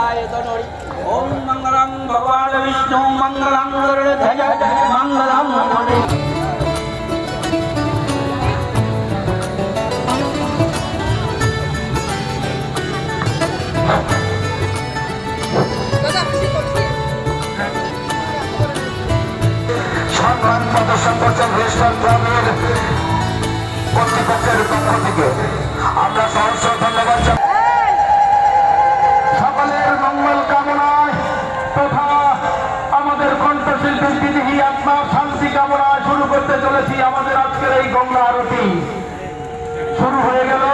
मंगलाय तनोरि ओम मंगलम भगवान विष्णु मंगलम गरुड़ध्वज मंगलम मुनि সংগ্রাম প্রদর্শন করছেন রেজিস্ট্রার ক্লাবের কর্তৃপক্ষের পক্ষ থেকে আমরা সহস্র ধন্যবাদ সকলের মঙ্গল কামনায় তথা আমাদের কণ্ঠশিল্পীর বিদেহী আত্মার শান্তি কামনায় শুরু করতে চলেছি আমাদের আজকের এই গঙ্গা আরতি শুরু হয়ে গেল।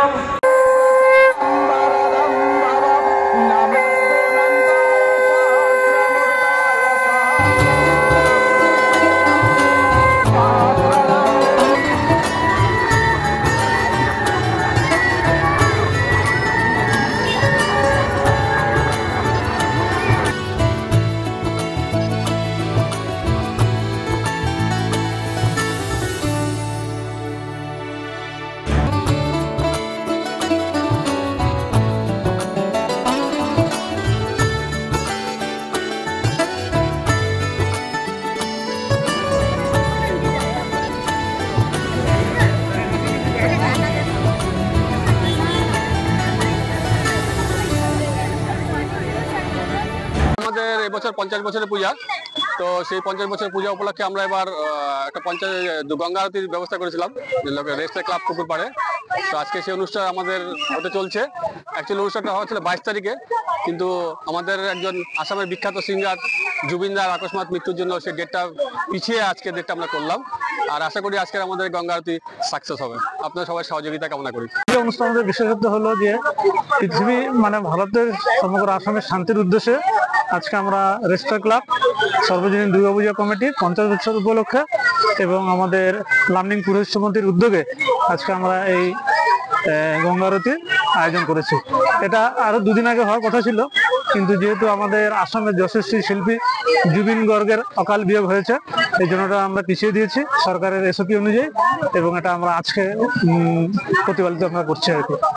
আমাদের এবছর 50 বছরের পূজা, তো সেই 50 বছরের পূজা উপলক্ষে আমরা এবার একটা গঙ্গা আরতির ব্যবস্থা করেছিলাম রেজিস্ট্রার ক্লাব পুকুর পাড়ে। তো আজকে সেই অনুষ্ঠান আমাদের হতে চলছে। অ্যাকচুয়ালি অনুষ্ঠানটা হচ্ছিল 22 তারিখে, কিন্তু আমাদের একজন আসামের বিখ্যাত সিঙ্গার জুবিনদার আকস্মাৎ মৃত্যুর জন্য সেই ডেটটা পিছিয়ে আজকে ডেটটা আমরা করলাম। আর আশা করি আজকের আমাদের গঙ্গা আরতি সাকসেস হবে। আপনার সবাই সহযোগিতা কামনা করি। এই অনুষ্ঠানের বিশেষত্ব হলো যে পৃথিবী ভারতের সমগ্র আসামের শান্তির উদ্দেশ্যে আজকে আমরা রেজিস্ট্রার ক্লাব সর্বজনীন দুর্গাপূজা কমিটি 50 বছর উপলক্ষে এবং আমাদের লামনিং পুরোহিত সমিতির উদ্যোগে আজকে আমরা এই গঙ্গা আরতির আয়োজন করেছি। এটা আরো দুদিন আগে হওয়ার কথা ছিল, কিন্তু যেহেতু আমাদের আসামের যশস্বী শিল্পী জুবিন গর্গের অকাল বিয়োগ হয়েছে, এই জন্য আমরা পিছিয়ে দিয়েছি সরকারের SOP অনুযায়ী, এবং এটা আমরা আজকে প্রতিপালিত আমরা করছি আর কি।